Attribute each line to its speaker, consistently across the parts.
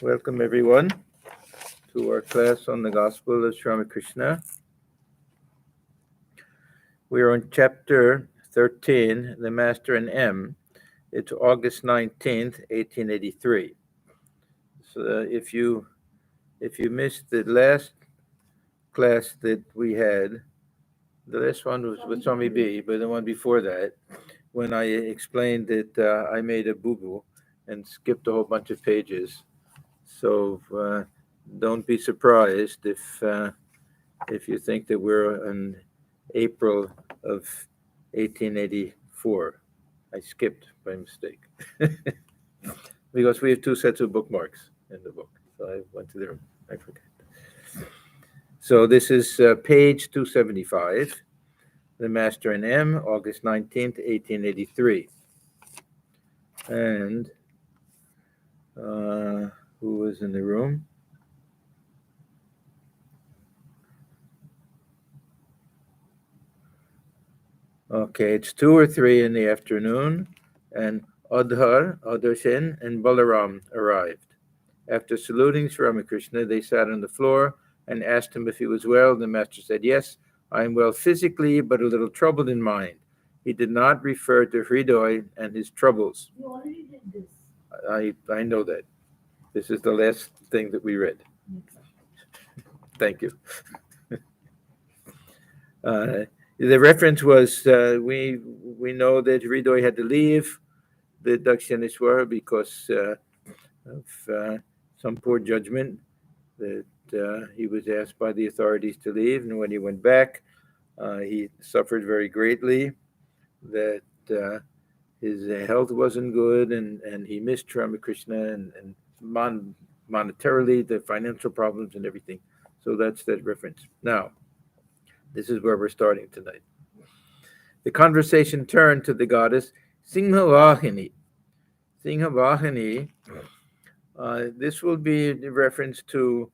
Speaker 1: Welcome everyone to our class on the Gospel of Ramakrishna. We are on chapter 13, The Master and M. It's August 19th, 1883. So if you missed the last class that we had, the last one was with Swami B, but the one before that, when I explained that I made a boo-boo and skipped a whole bunch of pages. So don't be surprised if you think that we're in April of 1884. I skipped by mistake because we have two sets of bookmarks in the book. So I went to there. I forgot. So this is page 275, The Master and M, August 19th, 1883. And who was in the room? Okay, it's 2 or 3 in the afternoon, and Adhar Sen, and Balaram arrived. After saluting Sri Ramakrishna, they sat on the floor and asked him if he was well. The master said, "Yes, I am well physically, but a little troubled in mind." He did not refer to Hridoy and his troubles.
Speaker 2: You already did this.
Speaker 1: I know that. This is the last thing that we read. Thank you. The reference was we know that Hridoy had to leave the Dakshineswara because of some poor judgment that he was asked by the authorities to leave, and when he went back, he suffered very greatly. That his health wasn't good, and he missed Ramakrishna, and monetarily the financial problems and everything. So that's that reference. Now, this is where we're starting tonight. The conversation turned to the goddess Singhavahini. Singhavahini, this will be in reference to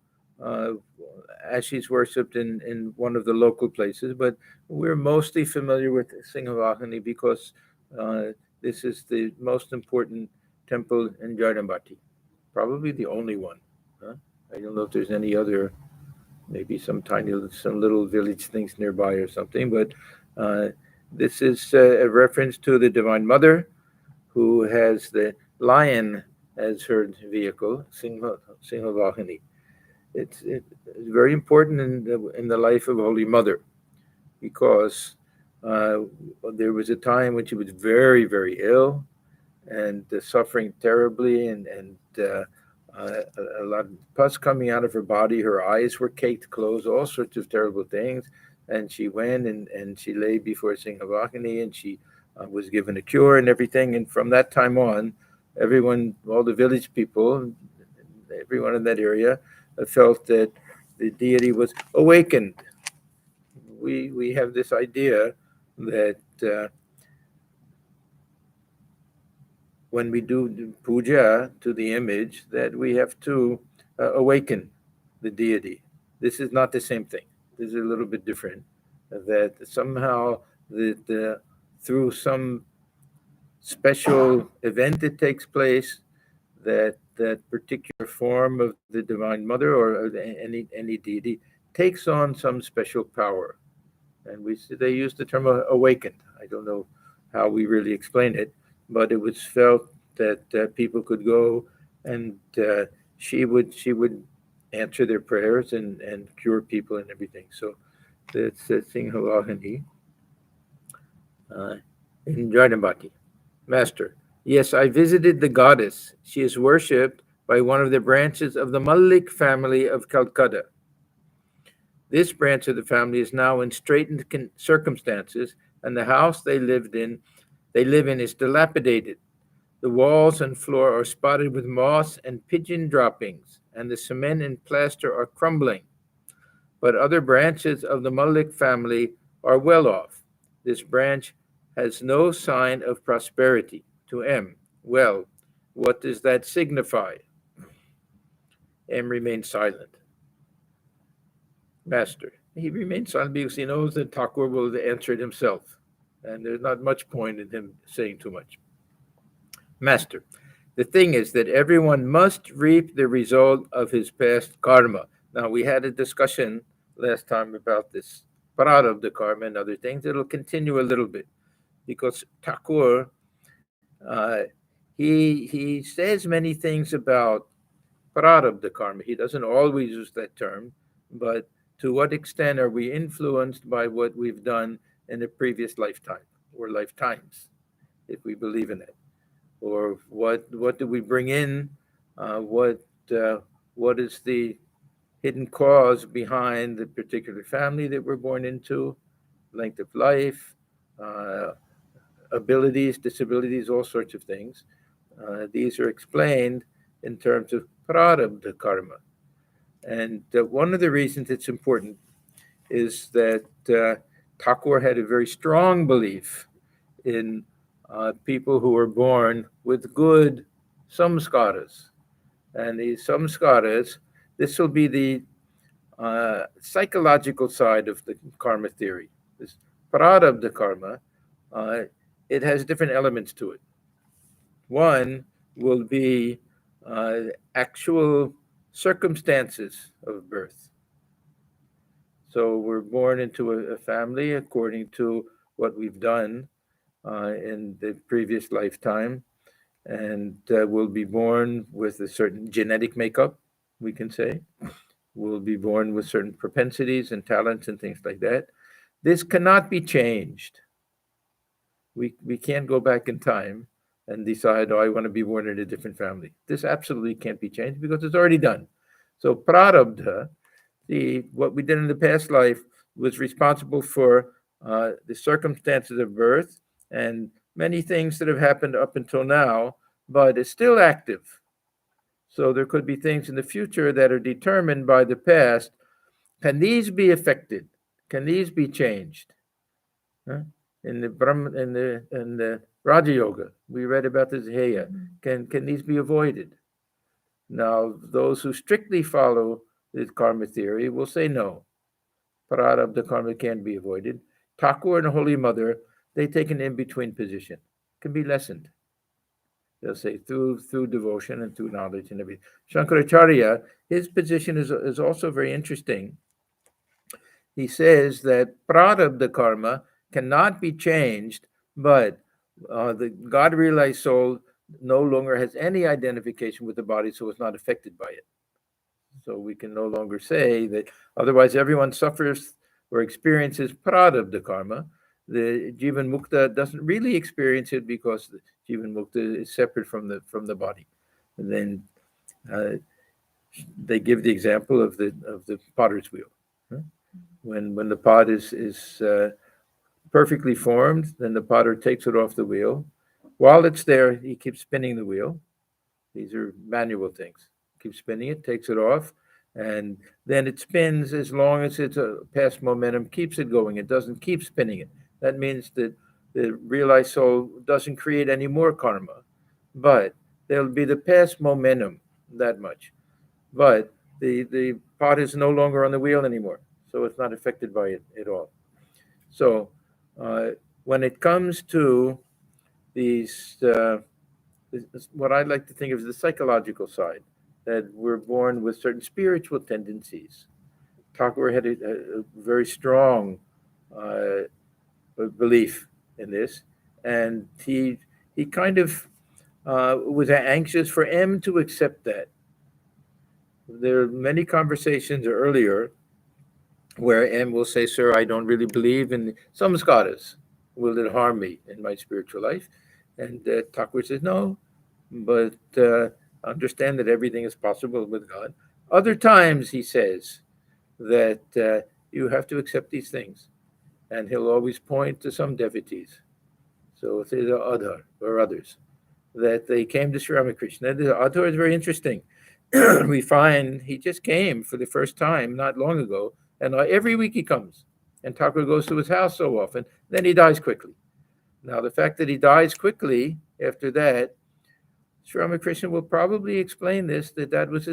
Speaker 1: as she's worshipped in one of the local places, but we're mostly familiar with Singhavahini because this is the most important temple in Jharnavati, probably the only one. I don't know if there's any other, maybe some little village things nearby or something, but this is a reference to the Divine Mother, who has the lion as her vehicle, Singhavahini. It's very important in the life of Holy Mother, because there was a time when she was very, very ill and suffering terribly, and a lot of pus coming out of her body. Her eyes were caked closed, all sorts of terrible things. And she went and she lay before Singhavahini, and she was given a cure and everything. And from that time on, everyone, all the village people, everyone in that area felt that the deity was awakened. We have this idea that when we do puja to the image, that we have to awaken the deity. This is not the same thing. This is a little bit different. That somehow through some special event that takes place, that particular form of the Divine Mother or any deity takes on some special power. And they use the term awakened. I don't know how we really explain it, but it was felt that people could go and she would answer their prayers and cure people and everything. So that's Singhavahini in Jharnavati. Master, yes, I visited the goddess. She is worshipped by one of the branches of the Malik family of Calcutta. This branch of the family is now in straitened circumstances, and the house they live in is dilapidated. The walls and floor are spotted with moss and pigeon droppings, and the cement and plaster are crumbling. But other branches of the Malik family are well off. This branch has no sign of prosperity. To M, well, what does that signify? M remains silent. Master, he remains silent because he knows that Thakur will answer it himself, and there's not much point in him saying too much. Master, the thing is that everyone must reap the result of his past karma. Now, we had a discussion last time about this prarabdha karma and other things. It'll continue a little bit because Thakur, he says many things about prarabdha karma. He doesn't always use that term, but to what extent are we influenced by what we've done in a previous lifetime or lifetimes, if we believe in it? Or what do we bring in? Uh, what uh, what is the hidden cause behind the particular family that we're born into? Length of life, uh, abilities, disabilities, all sorts of things. These are explained in terms of prarabdha karma. And one of the reasons it's important is that Thakur had a very strong belief in people who were born with good samskaras. And these samskaras, this will be the psychological side of the karma theory. This prarabdha karma, uh, it has different elements to it. One will be actual circumstances of birth. So we're born into a family according to what we've done in the previous lifetime, and we'll be born with a certain genetic makeup, we can say. We'll be born with certain propensities and talents and things like that. This cannot be changed. We can't go back in time and decide, oh, I want to be born in a different family. This absolutely can't be changed because it's already done. So prarabdha, what we did in the past life, was responsible for the circumstances of birth and many things that have happened up until now, but it's still active. So there could be things in the future that are determined by the past. Can these be affected? Can these be changed? Huh? In the Raja Yoga, we read about the Zheya. Can these be avoided? Now, those who strictly follow the karma theory will say no. Prarabdha karma can be avoided. Thakur and Holy Mother, they take an in-between position. Can be lessened. They'll say through devotion and through knowledge and everything. Shankaracharya, his position is also very interesting. He says that prarabdha karma cannot be changed, but the God realized soul no longer has any identification with the body, so it's not affected by it. So we can no longer say that otherwise everyone suffers or experiences prarabdha karma. The Jivan Mukta doesn't really experience it because the Jivan Mukta is separate from the body. And then they give the example of the potter's wheel. When the pot is perfectly formed, then the potter takes it off the wheel. While it's there, he keeps spinning the wheel. These are manual things. Keeps spinning it, takes it off, and then it spins as long as it's a past momentum keeps it going. It doesn't keep spinning it. That means that the realized soul doesn't create any more karma, but there'll be the past momentum, that much. But the pot is no longer on the wheel anymore, so it's not affected by it at all. So when it comes to these, what I like to think of as the psychological side, that we're born with certain spiritual tendencies. Thakur had a very strong uh, belief in this, and he kind of was anxious for M to accept that. There are many conversations earlier where M will say, "Sir, I don't really believe in some samskaras. Will it harm me in my spiritual life?" And Thakur says, "No, but understand that everything is possible with God." Other times, he says that you have to accept these things, and he'll always point to some devotees. So say the Adhar or others that they came to Sri Ramakrishna. The Adhar is very interesting. We find he just came for the first time not long ago, and every week he comes, and Thakur goes to his house so often. Then he dies quickly. Now, the fact that he dies quickly after that, Sri Ramakrishna will probably explain this, that was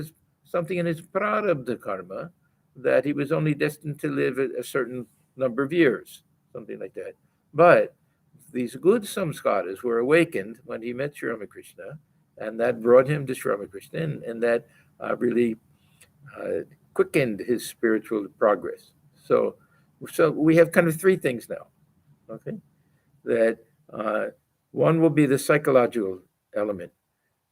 Speaker 1: something in his prarabdha karma, that he was only destined to live a certain number of years, something like that. But these good samskaras were awakened when he met Sri Ramakrishna, And that brought him to Sri Ramakrishna, and that really quickened his spiritual progress. So we have kind of three things now, okay? That one will be the psychological element.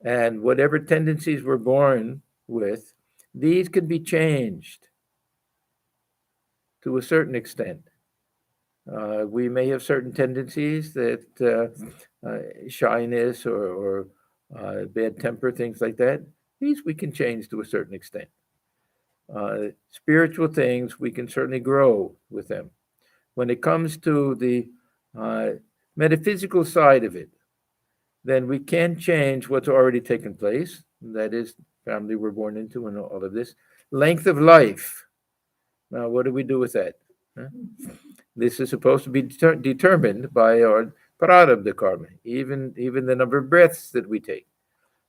Speaker 1: And whatever tendencies we're born with, these can be changed to a certain extent. We may have certain tendencies that shyness or bad temper, things like that. These we can change to a certain extent. Spiritual things, we can certainly grow with them. When it comes to the metaphysical side of it, then we can change what's already taken place. That is, family we're born into and all of this. Length of life. Now, what do we do with that? Huh? This is supposed to be determined by our prarabdha karma, even the number of breaths that we take.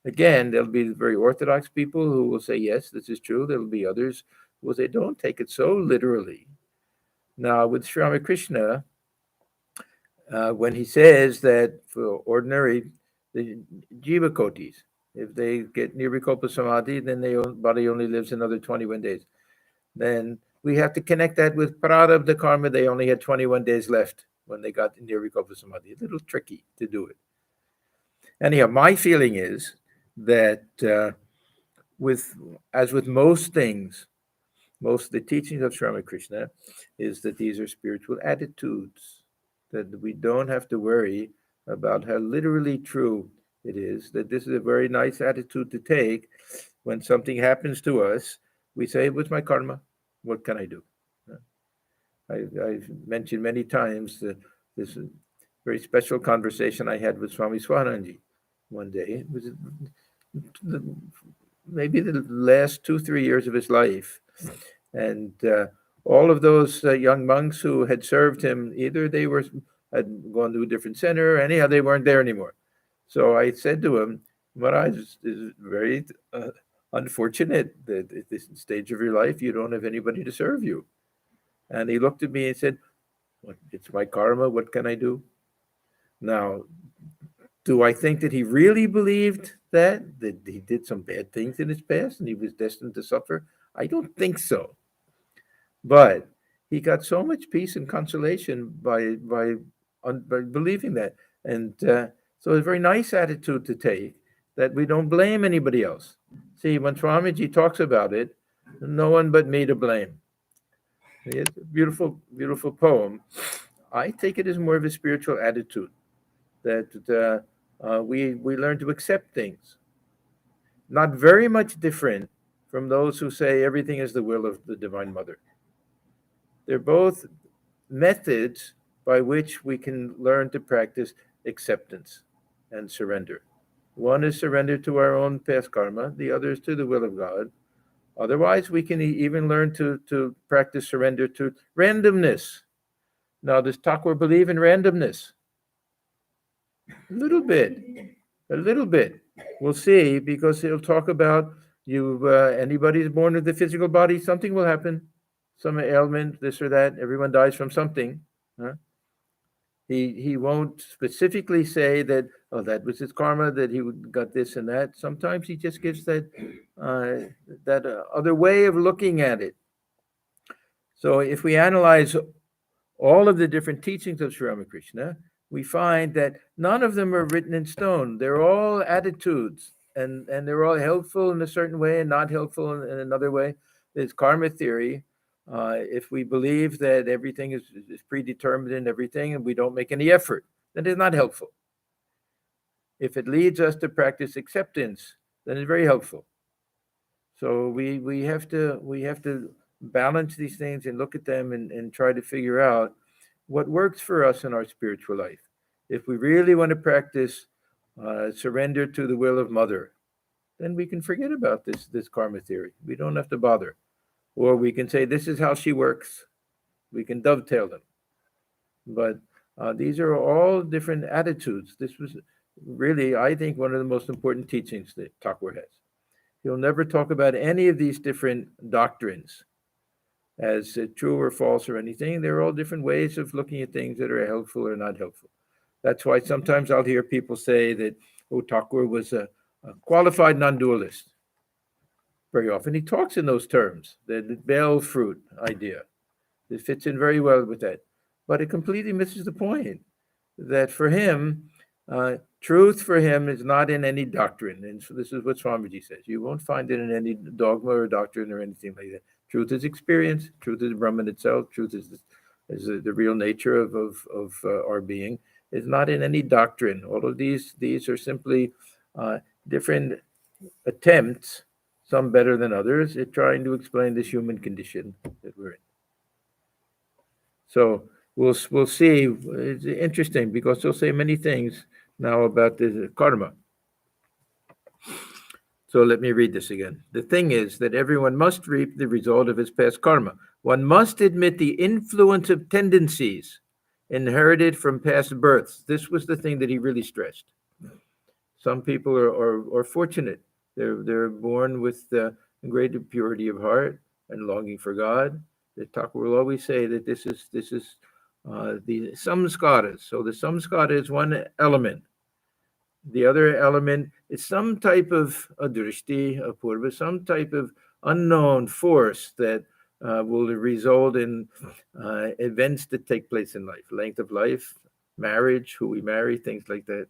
Speaker 1: Again, there'll be very orthodox people who will say, yes, this is true. There'll be others who will say, don't take it so literally. Now, with Sri Ramakrishna, when he says that for ordinary the jiva kotis, if they get nirvikalpa samadhi, then their body only lives another 21 days. Then we have to connect that with prarabdha karma. They only had 21 days left when they got nirvikalpa samadhi. A little tricky to do it. Anyhow, my feeling is that as with most things, most of the teachings of Sri Ramakrishna is that these are spiritual attitudes, that we don't have to worry about how literally true it is, that this is a very nice attitude to take. When something happens to us, we say, what's my karma? What can I do? I've mentioned many times this very special conversation I had with Swami Swananji one day. It was maybe the last 2-3 years of his life. And all of those young monks who had served him, either had gone to a different center, anyhow, they weren't there anymore. So I said to him, Maharaj, it's very unfortunate that at this stage of your life, you don't have anybody to serve you. And he looked at me and said, it's my karma, what can I do? Now, do I think that he really believed that he did some bad things in his past and he was destined to suffer? I don't think so. But he got so much peace and consolation by believing that. And so it's a very nice attitude to take, that we don't blame anybody else. See, when Swamiji talks about it, no one but me to blame. It's a beautiful, beautiful poem. I take it as more of a spiritual attitude, that we learn to accept things. Not very much different from those who say everything is the will of the Divine Mother. They're both methods by which we can learn to practice acceptance and surrender. One is surrender to our own past karma, the other is to the will of God. Otherwise, we can even learn to practice surrender to randomness. Now, does Thakur believe in randomness? A little bit. We'll see, because he'll talk about anybody who's born with the physical body, something will happen, some ailment, this or that. Everyone dies from something. Huh? He won't specifically say that, oh, that was his karma, that he got this and that. Sometimes he just gives that other way of looking at it. So if we analyze all of the different teachings of Sri Ramakrishna, we find that none of them are written in stone. They're all attitudes, and they're all helpful in a certain way and not helpful in another way. There's karma theory. If we believe that everything is predetermined in everything and we don't make any effort, then it's not helpful. If it leads us to practice acceptance, then it's very helpful. So we have to balance these things and look at them and try to figure out what works for us in our spiritual life. If we really want to practice surrender to the will of Mother, then we can forget about this karma theory. We don't have to bother. Or we can say, this is how she works. We can dovetail them. But these are all different attitudes. This was really, I think, one of the most important teachings that Thakur has. He'll never talk about any of these different doctrines as true or false or anything. They're all different ways of looking at things that are helpful or not helpful. That's why sometimes I'll hear people say that, oh, Thakur was a a qualified non-dualist. Very often he talks in those terms, the bell fruit idea. It fits in very well with that. But it completely misses the point that for him, truth for him is not in any doctrine. And so this is what Swamiji says. You won't find it in any dogma or doctrine or anything like that. Truth is experience. Truth is Brahman itself. Truth is the real nature of our being. It's not in any doctrine. All of these are simply different attempts, some better than others, at trying to explain this human condition that we're in. So we'll see. It's interesting because he'll say many things now about the karma. So let me read this again. The thing is that everyone must reap the result of his past karma. One must admit the influence of tendencies inherited from past births. This was the thing that he really stressed. Some people are fortunate. They're born with great purity of heart and longing for God. The Thakur will always say that this is the samskaras. So the samskara is one element. The other element is some type of adrishti, apurva, some type of unknown force that will result in events that take place in life, length of life, marriage, who we marry, things like that.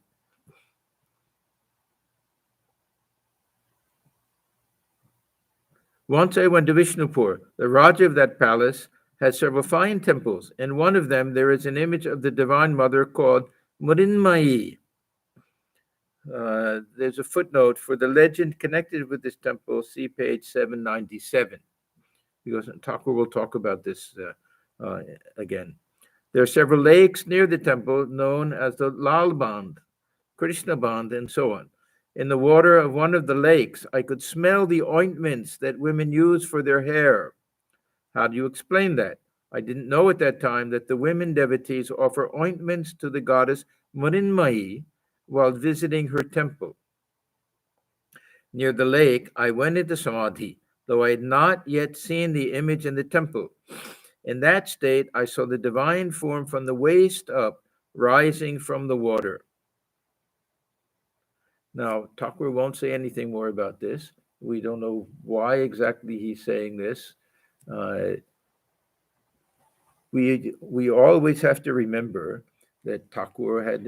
Speaker 1: Once I went to Vishnupur. The Raja of that palace has several fine temples. In one of them, there is an image of the Divine Mother called Murinmayi. There's a footnote for the legend connected with this temple. See page 797. Because Thakur will talk about this again. There are several lakes near the temple known as the Lal Band, Krishna Band, and so on. In the water of one of the lakes, I could smell the ointments that women use for their hair. How do you explain that? I didn't know at that time that the women devotees offer ointments to the goddess Murinmayi while visiting her temple. Near the lake, I went into samadhi, though I had not yet seen the image in the temple. In that state, I saw the divine form from the waist up, rising from the water. Now, Thakur won't say anything more about this. We don't know why exactly he's saying this. We always have to remember that Thakur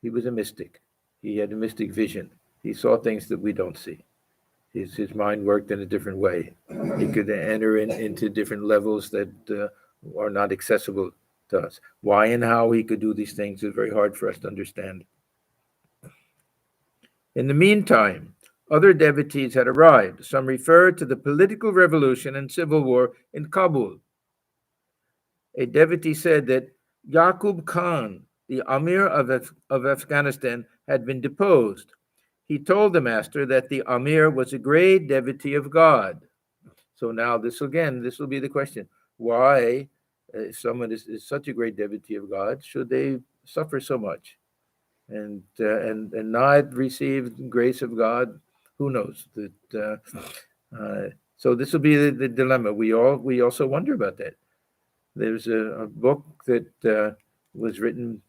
Speaker 1: he was a mystic. He had a mystic vision. He saw things that we don't see. His mind worked in a different way. He could enter into different levels that are not accessible to us. Why and how he could do these things is very hard for us to understand. In the meantime, other devotees had arrived. Some referred to the political revolution and civil war in Kabul. A devotee said that Yaqub Khan, the Amir of Afghanistan, had been deposed. He told the master that the Amir was a great devotee of God. So now this will be the question. Why, if someone is such a great devotee of God, should they suffer so much? And not receive grace of God? Who knows? So this will be the dilemma. We also wonder about that. There's a book that was written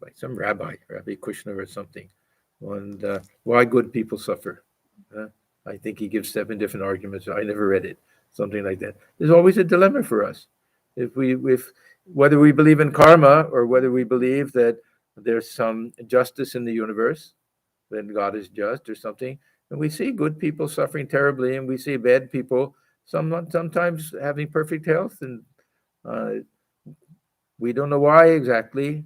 Speaker 1: by some Rabbi Krishna or something, on why good people suffer. I think he gives 7 different arguments. I never read it. Something like that. There's always a dilemma for us. If whether we believe in karma or whether we believe that there's some justice in the universe, then God is just or something, and we see good people suffering terribly, and we see bad people sometimes having perfect health, and we don't know why exactly.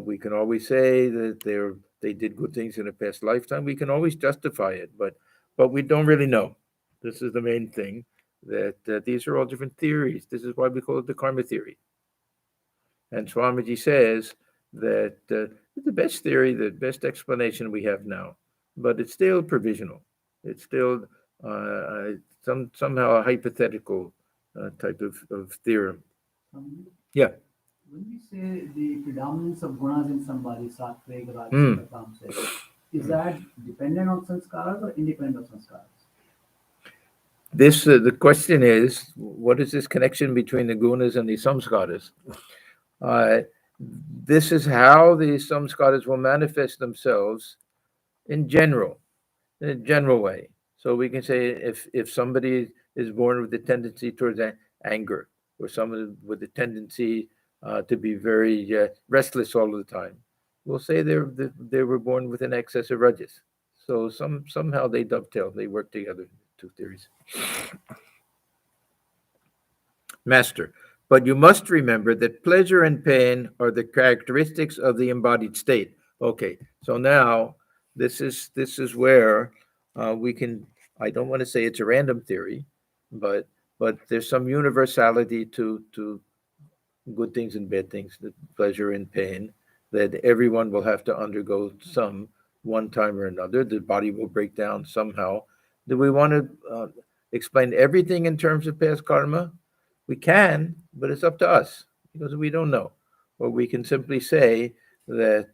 Speaker 1: We can always say that they did good things in a past lifetime. We can always justify it, but we don't really know. This is the main thing, that these are all different theories. This is why we call it the karma theory. And Swamiji says that it's the best theory, the best explanation we have now, but it's still provisional. It's still somehow a hypothetical type of theorem. Yeah.
Speaker 2: When we say the predominance of gunas in somebody, sattvic, rajasic, tamasic, is that dependent on sanskaras or independent of sanskaras?
Speaker 1: This the question is, what is this connection between the gunas and the samskaras? This is how the samskaras will manifest themselves in general, in a general way. So we can say if somebody is born with a tendency towards anger, or someone with a tendency to be very restless all the time, we'll say they were born with an excess of rajas. So somehow they dovetail, they work together, two theories. Master, but you must remember that pleasure and pain are the characteristics of the embodied state. Okay, so now this is where we can. I don't want to say it's a random theory, but there's some universality to good things and bad things, the pleasure and pain, that everyone will have to undergo some one time or another. The body will break down somehow. Do we want to explain everything in terms of past karma? We can, but it's up to us because we don't know. Or we can simply say that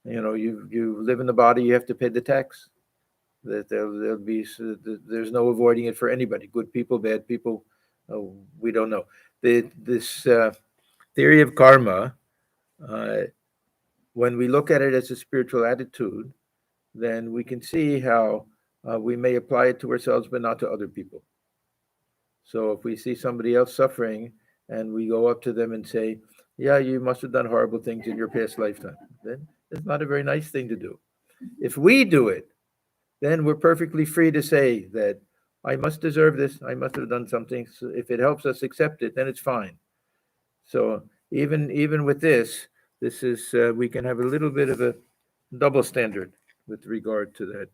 Speaker 1: you live in the body, you have to pay the tax. That there'll be there's no avoiding it for anybody. Good people, bad people, we don't know. This theory of karma, uh, when we look at it as a spiritual attitude, then we can see how we may apply it to ourselves, but not to other people. So if we see somebody else suffering and we go up to them and say, yeah, you must have done horrible things in your past lifetime, then it's not a very nice thing to do. If we do it, then we're perfectly free to say that I must deserve this. I must have done something. So if it helps us accept it, then it's fine. So even with this is we can have a little bit of a double standard with regard to that.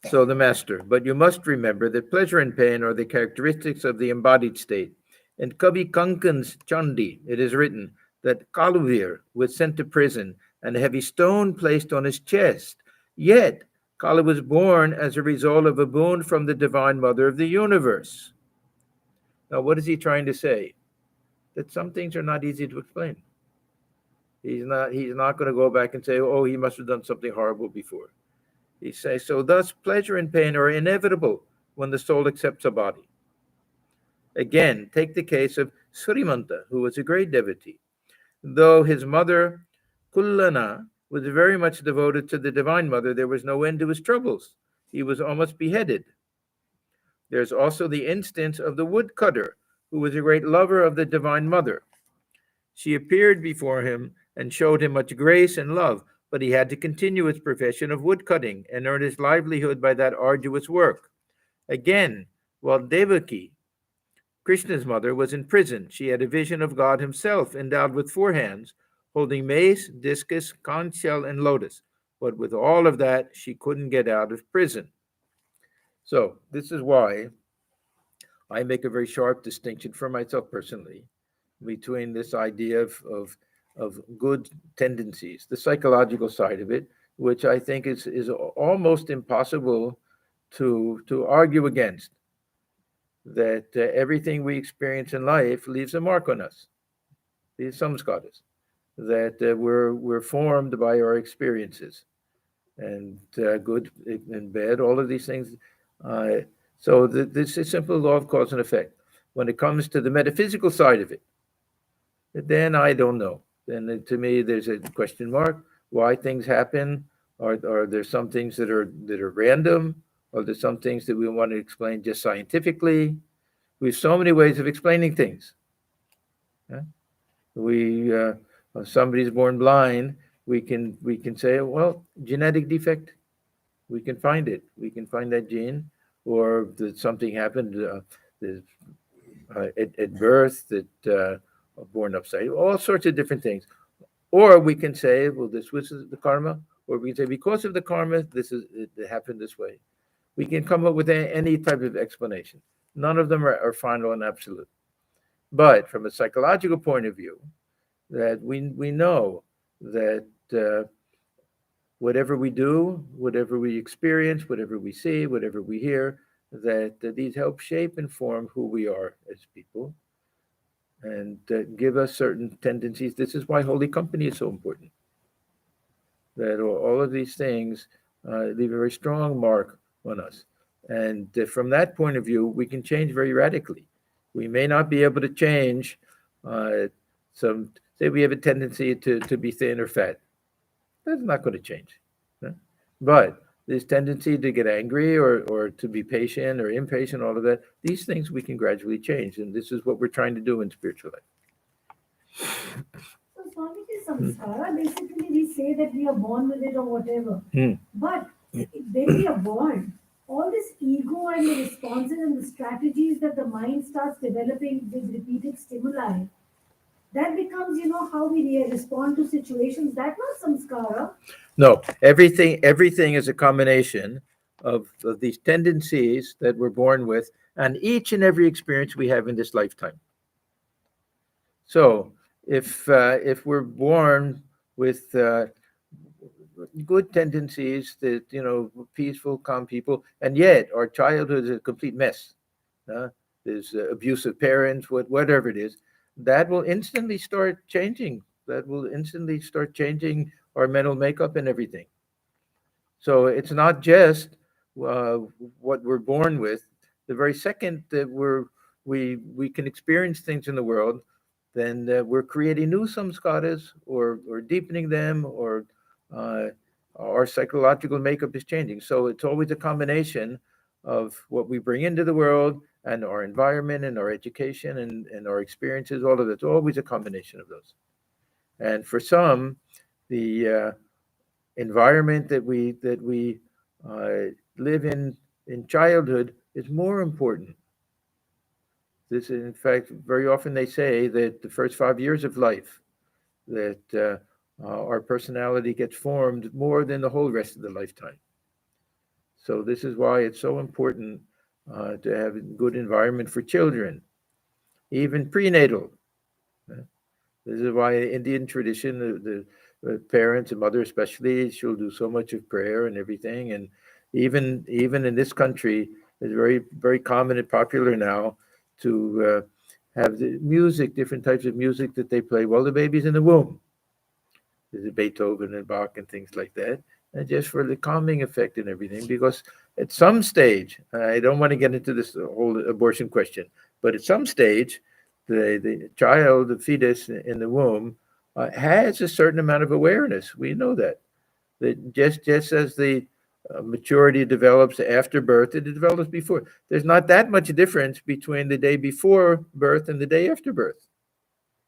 Speaker 1: So the master, but you must remember that pleasure and pain are the characteristics of the embodied state. In Kavi Kankan's Chandi, it is written that Kaluvir was sent to prison and a heavy stone placed on his chest. Yet Kala was born as a result of a boon from the Divine Mother of the universe. Now, what is he trying to say? That some things are not easy to explain. He's not going to go back and say, oh, he must have done something horrible before. He says, so thus pleasure and pain are inevitable when the soul accepts a body. Again, take the case of Srimanta, who was a great devotee. Though his mother, Kullana, was very much devoted to the Divine Mother, there was no end to his troubles. He was almost beheaded. There's also the instance of the woodcutter, who was a great lover of the Divine Mother. She appeared before him and showed him much grace and love, but he had to continue his profession of woodcutting and earn his livelihood by that arduous work. Again, while Devaki, Krishna's mother, was in prison, she had a vision of God himself endowed with four hands, holding mace, discus, conch shell, and lotus. But with all of that, she couldn't get out of prison. So this is why I make a very sharp distinction for myself personally between this idea of good tendencies, the psychological side of it, which I think is almost impossible to argue against. That everything we experience in life leaves a mark on us. These samskaras, that we're formed by our experiences, and good and bad, all of these things. So this is simple law of cause and effect. When it comes to the metaphysical side of it, then I don't know. Then to me, there's a question mark. Why things happen? Are there some things that are random? Are there some things that we want to explain just scientifically? We have so many ways of explaining things. Yeah? We somebody's born blind. We can say, well, genetic defect. We can find it. We can find that gene, or that something happened at birth that born upside. All sorts of different things. Or we can say, well, this was the karma. Or we can say, because of the karma, it happened this way. We can come up with any type of explanation. None of them are final and absolute. But from a psychological point of view, that we know that whatever we do, whatever we experience, whatever we see, whatever we hear, that these help shape and form who we are as people and give us certain tendencies. This is why holy company is so important. That all of these things leave a very strong mark on us. And from that point of view, we can change very radically. We may not be able to change say we have a tendency to be thin or fat. That's not going to change. Huh? But this tendency to get angry or to be patient or impatient, all of that, these things we can gradually change. And this is what we're trying to do in spiritual life.
Speaker 3: So, Swamiji, samskara, basically we say that we are born with it or whatever. But when we are born, all this ego and the responses and the strategies that the mind starts developing with repeated stimuli, that becomes, how we respond to situations. That was samskara.
Speaker 1: No, everything is a combination of these tendencies that we're born with, and each and every experience we have in this lifetime. So, if we're born with good tendencies, that peaceful, calm people, and yet our childhood is a complete mess. There's abusive parents, whatever it is, that will instantly start changing. That will instantly start changing our mental makeup and everything. So it's not just what we're born with. The very second that we can experience things in the world, then we're creating new samskaras or deepening them, or uh, our psychological makeup is changing. So it's always a combination of what we bring into the world and our environment and our education and our experiences. All of it's always a combination of those. And for some, the environment that we live in childhood is more important. This is, in fact, very often they say that the first 5 years of life, that our personality gets formed more than the whole rest of the lifetime. So this is why it's so important to have a good environment for children, even prenatal. This is why in Indian tradition, the parents and mother especially, she'll do so much of prayer and everything. And even in this country, it's very, very common and popular now to have the music, different types of music that they play while the baby's in the womb. There's Beethoven and Bach and things like that, and just for the calming effect and everything. Because at some stage, I don't want to get into this whole abortion question, but at some stage, the child, the fetus in the womb, has a certain amount of awareness. We know that. That just as the maturity develops after birth, it develops before. There's not that much difference between the day before birth and the day after birth,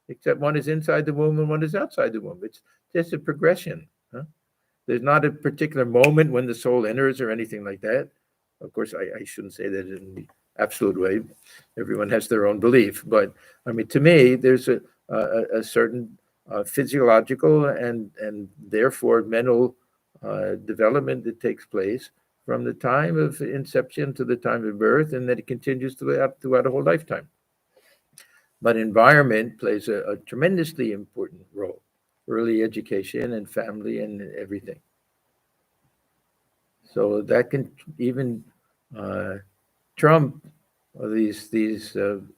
Speaker 1: except one is inside the womb and one is outside the womb. It's just a progression. Huh? There's not a particular moment when the soul enters or anything like that. Of course, I shouldn't say that in the absolute way. Everyone has their own belief. But, I mean, to me, there's a certain physiological and therefore mental development that takes place from the time of inception to the time of birth, and that it continues throughout a whole lifetime. But environment plays a tremendously important role, early education and family and everything. So that can even trump these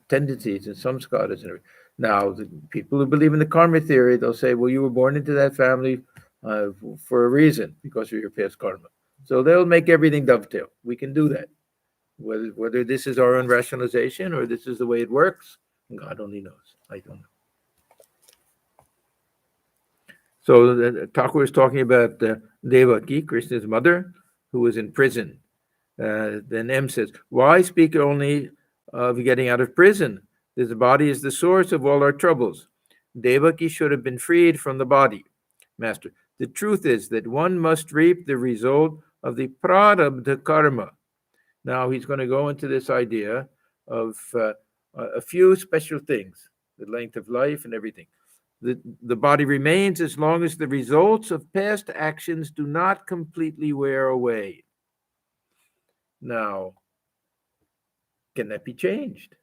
Speaker 1: tendencies and samskaras and everything. Now, the people who believe in the karma theory, they'll say, well, you were born into that family for a reason, because of your past karma. So they'll make everything dovetail. We can do that. Whether this is our own rationalization or this is the way it works, God only knows. I don't know. So Thakur is talking about Devaki, Krishna's mother, who was in prison. Then M says, why speak only of getting out of prison? This body is the source of all our troubles. Devaki should have been freed from the body. Master, the truth is that one must reap the result of the prarabdha karma. Now he's going to go into this idea of a few special things, the length of life and everything. The body remains as long as the results of past actions do not completely wear away. Now, can that be changed?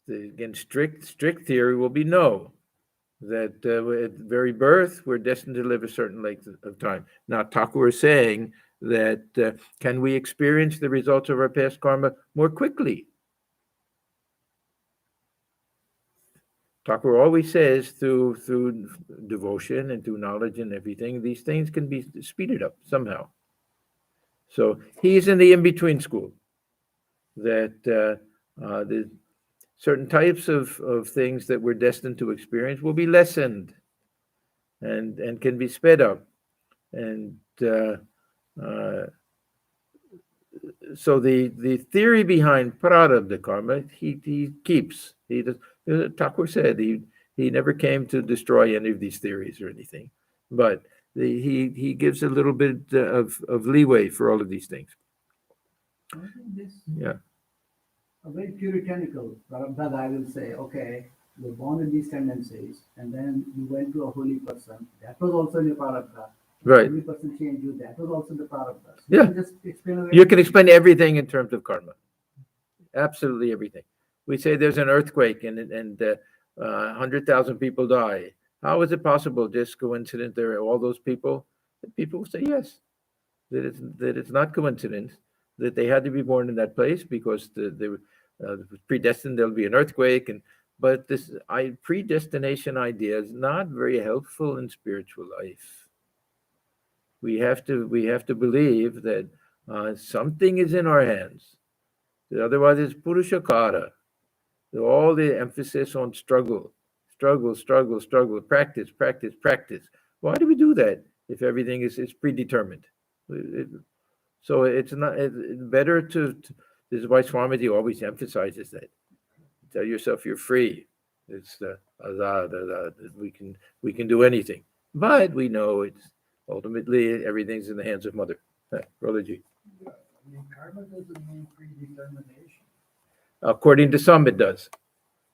Speaker 1: Again, strict theory will be no. That at very birth, we're destined to live a certain length of time. Now, Thakur is saying that can we experience the results of our past karma more quickly? Thakur always says through devotion and through knowledge and everything, these things can be speeded up somehow. So he's in the in-between school, that the certain types of things that we're destined to experience will be lessened. and can be sped up. And uh, so the theory behind prarabdha karma, he keeps. He does, Thakur said he never came to destroy any of these theories or anything, but he gives a little bit of leeway for all of these things.
Speaker 2: I think this
Speaker 1: Yeah.
Speaker 2: a very puritanical prarabdha, I will say, okay, you're born with these tendencies, and then you went to a holy person. That was also in your prarabdha.
Speaker 1: Right.
Speaker 2: Holy person changed you. That was also in the prarabdha. So
Speaker 1: Yeah.
Speaker 2: you can just explain away.
Speaker 1: You can explain everything in terms of karma. Absolutely everything. We say there's an earthquake and 100,000 people die. How is it possible? Just coincidence? There are all those people. People will say yes, that it's not coincidence, that they had to be born in that place because they were predestined. There'll be an earthquake, but this predestination idea is not very helpful in spiritual life. We have to believe that something is in our hands. Otherwise, it's purushakara. All the emphasis on struggle, practice. Why do we do that if everything is predetermined? So it's not better to. This is why Swamiji always emphasizes that. Tell yourself you're free. It's we can do anything, but we know it's ultimately everything's in the hands of Mother. Prology.
Speaker 4: Yeah, I mean, karma doesn't mean predetermination.
Speaker 1: According to some, it does.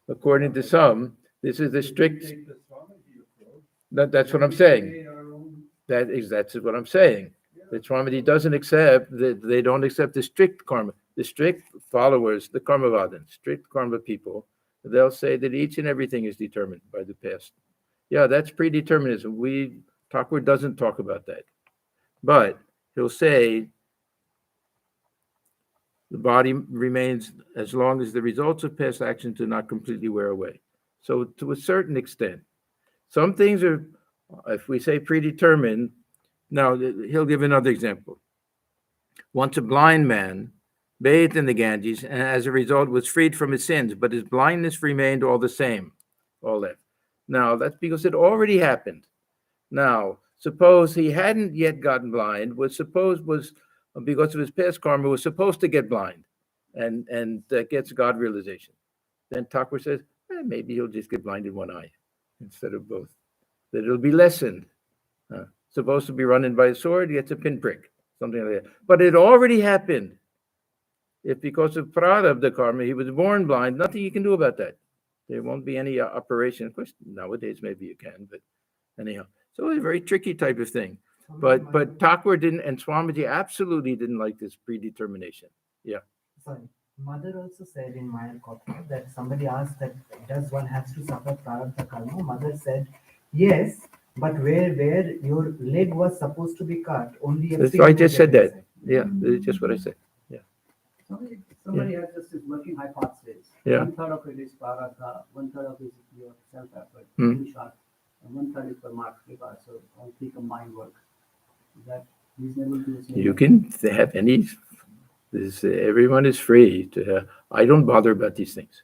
Speaker 1: According to some, this is the
Speaker 4: If we
Speaker 1: strict.
Speaker 4: take the Swamiji approach,
Speaker 1: That's what
Speaker 4: then
Speaker 1: I'm
Speaker 4: we
Speaker 1: saying.
Speaker 4: create our own-
Speaker 1: That's what I'm saying. That Swamiji doesn't accept that they don't accept the strict karma. The strict followers, the karmavadins, strict karma people, they'll say that each and everything is determined by the past. Yeah, that's predeterminism. Thakur doesn't talk about that, but he'll say the body remains as long as the results of past actions do not completely wear away. So to a certain extent, some things are, if we say predetermined. Now he'll give another example. Once a blind man bathed in the Ganges and as a result was freed from his sins, but his blindness remained all the same, all that. Now that's because it already happened. Now, suppose he hadn't yet gotten blind, because of his past karma, was supposed to get blind and gets God realization. Then Thakur says, maybe he'll just get blind in one eye instead of both. That it'll be lessened. Supposed to be running by a sword, he gets a pinprick, something like that. But it already happened. If because of prarabdha karma, he was born blind, nothing you can do about that. There won't be any operation. Of course, nowadays maybe you can, but anyhow. So it's a very tricky type of thing. But Thakur didn't, and Swamiji absolutely didn't like this predetermination. Yeah.
Speaker 5: Sorry. Mother also said in Maya Kotha that somebody asked that does one have to suffer prarabdha karma? Mother said yes, but where your leg was supposed to be cut, only a
Speaker 1: That's
Speaker 5: pin
Speaker 1: I
Speaker 5: would
Speaker 1: just
Speaker 5: get
Speaker 1: said that.
Speaker 5: inside.
Speaker 1: Yeah, that's just what I said.
Speaker 2: Somebody has just this working hypothesis.
Speaker 1: Yeah.
Speaker 2: 1/3 of it is prarabdha, 1/3 of it is your self-effort,
Speaker 1: Hmm.
Speaker 2: purushart, and 1/3 is paramartha. So all three combined work. Is that reasonable to say?
Speaker 1: You can have any. Everyone is free to have. I don't bother about these things.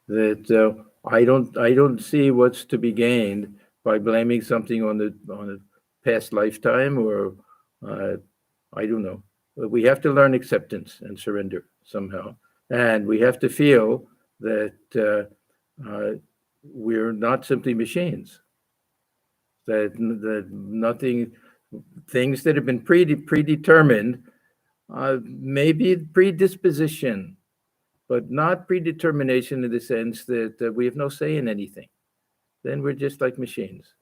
Speaker 1: That I don't see what's to be gained by blaming something on a past lifetime or I don't know. But we have to learn acceptance and surrender somehow, and we have to feel that we're not simply machines. That nothing, things that have been predetermined, maybe predisposition, but not predetermination in the sense that we have no say in anything. Then we're just like machines.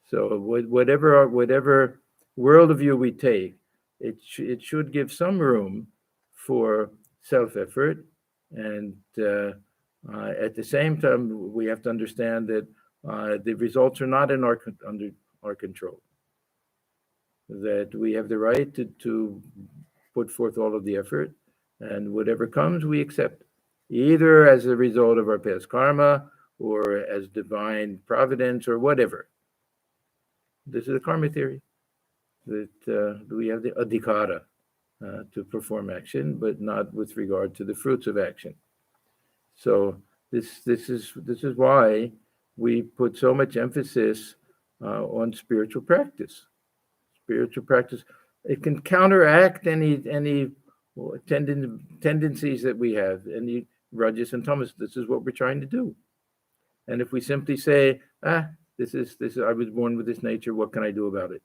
Speaker 1: So whatever worldview we take, it should give some room for self-effort, and at the same time, we have to understand that the results are not under our control. That we have the right to put forth all of the effort, and whatever comes, we accept, either as a result of our past karma or as divine providence or whatever. This is a karma theory, that we have the adhikara to perform action, but not with regard to the fruits of action. So this is why we put so much emphasis on spiritual practice. Spiritual practice, it can counteract any tendencies that we have, any rajas and tamas. This is what we're trying to do. And if we simply say, this is I was born with this nature, what can I do about it?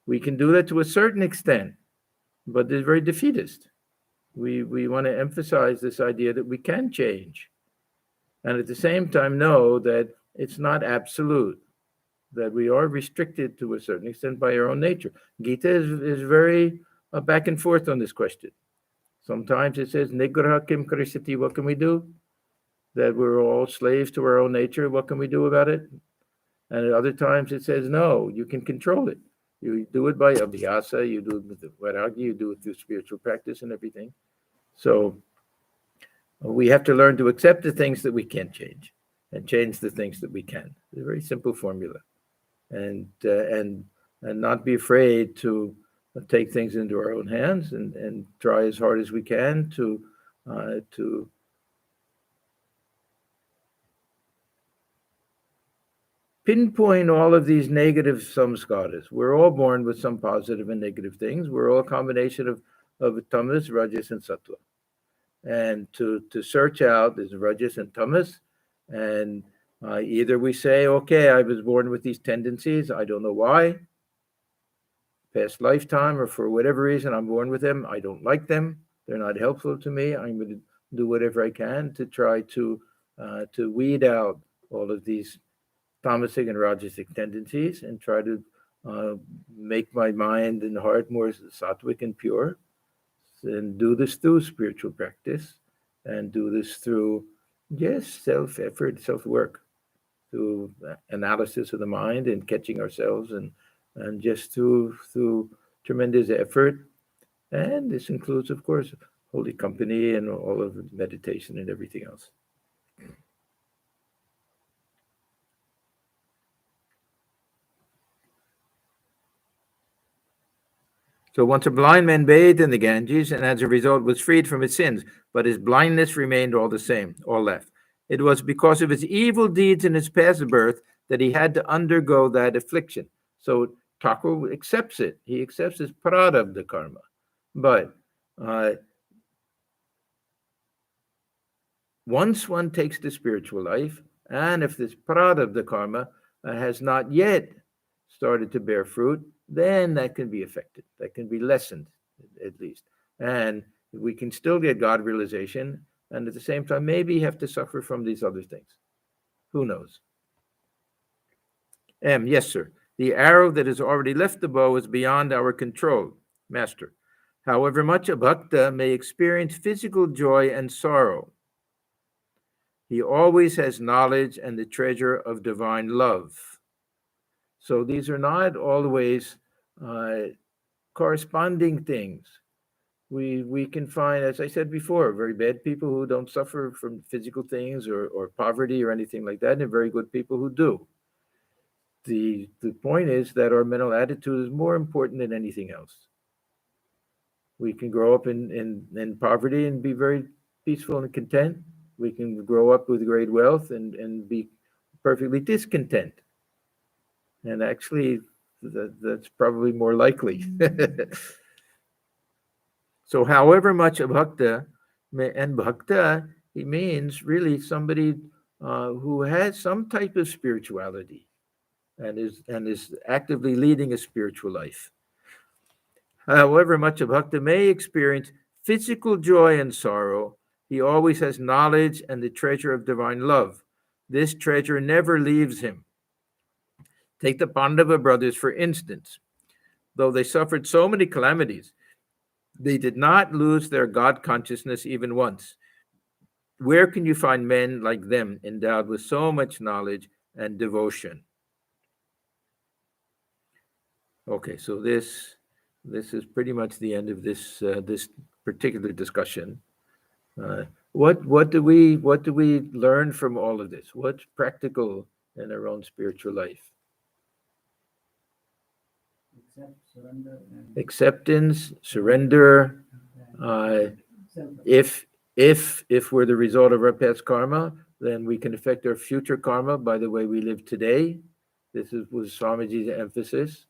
Speaker 1: We can do that to a certain extent, but it's very defeatist. We want to emphasize this idea that we can change, and at the same time know that it's not absolute, that we are restricted to a certain extent by our own nature. Gita is very back and forth on this question. Sometimes it says, Nigraha kim karisati, what can we do? That we're all slaves to our own nature, what can we do about it? And at other times it says, no, you can control it. You do it by abhyasa, you do it with the vairagya, you do it through spiritual practice and everything. So we have to learn to accept the things that we can't change and change the things that we can. It's a very simple formula. And not be afraid to take things into our own hands and try as hard as we can to pinpoint all of these negative samskaras. We're all born with some positive and negative things. We're all a combination of tamas, rajas, and sattva. And to search out this rajas and tamas, and either we say, okay, I was born with these tendencies, I don't know why, past lifetime, or for whatever reason, I'm born with them, I don't like them, they're not helpful to me, I'm going to do whatever I can to try to weed out all of these tamasic and rajasic tendencies and try to make my mind and heart more sattvic and pure, and do this through spiritual practice, and do this through self-effort, self-work, through analysis of the mind and catching ourselves, and just through tremendous effort. And this includes, of course, holy company and all of meditation and everything else. So once a blind man bathed in the Ganges, and as a result was freed from his sins, but his blindness remained all the same, all left. It was because of his evil deeds in his past birth that he had to undergo that affliction. So Thakur accepts it. He accepts his prarabdha karma. But once one takes the spiritual life, and if this prarabdha karma has not yet started to bear fruit, then that can be affected. That can be lessened, at least. And we can still get God realization, and at the same time, maybe have to suffer from these other things. Who knows? Yes, sir. The arrow that has already left the bow is beyond our control, Master. However much a bhakta may experience physical joy and sorrow, he always has knowledge and the treasure of divine love. So these are not always corresponding things. We can find, as I said before, very bad people who don't suffer from physical things or poverty or anything like that, and very good people who do. The point is that our mental attitude is more important than anything else. We can grow up in poverty and be very peaceful and content. We can grow up with great wealth and be perfectly discontent. And actually, that's probably more likely. So however much a bhakta, and bhakta, he means really somebody who has some type of spirituality and is actively leading a spiritual life. However much a bhakta may experience physical joy and sorrow, he always has knowledge and the treasure of divine love. This treasure never leaves him. Take the Pandava brothers, for instance. Though they suffered so many calamities, they did not lose their God consciousness even once. Where can you find men like them endowed with so much knowledge and devotion? Okay, so this is pretty much the end of this particular discussion. What do we learn from all of this? What's practical in our own spiritual life? Acceptance, surrender. If we're the result of our past karma, then we can affect our future karma by the way we live today. This was Swamiji's emphasis.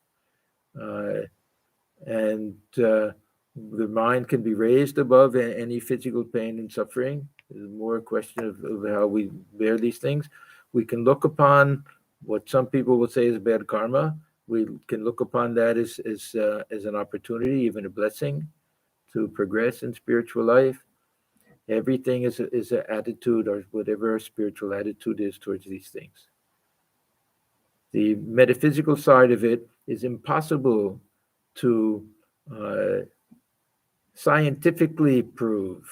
Speaker 1: And the mind can be raised above any physical pain and suffering. It's more a question of how we bear these things. We can look upon what some people would say is bad karma. We can look upon that as an opportunity, even a blessing, to progress in spiritual life. Everything is an attitude, or whatever our spiritual attitude is towards these things. The metaphysical side of it is impossible to scientifically prove.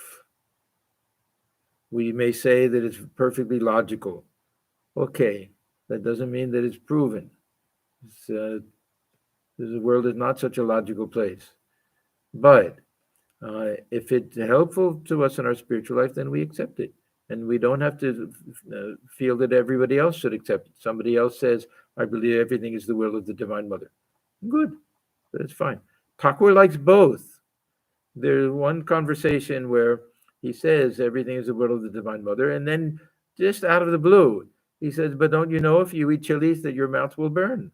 Speaker 1: We may say that it's perfectly logical. Okay, that doesn't mean that it's proven. The world is not such a logical place. But if it's helpful to us in our spiritual life, then we accept it. And we don't have to feel that everybody else should accept it. Somebody else says, I believe everything is the will of the Divine Mother. Good, that's fine. Thakur likes both. There's one conversation where he says everything is the will of the Divine Mother, and then just out of the blue, he says, but don't you know if you eat chilies that your mouth will burn?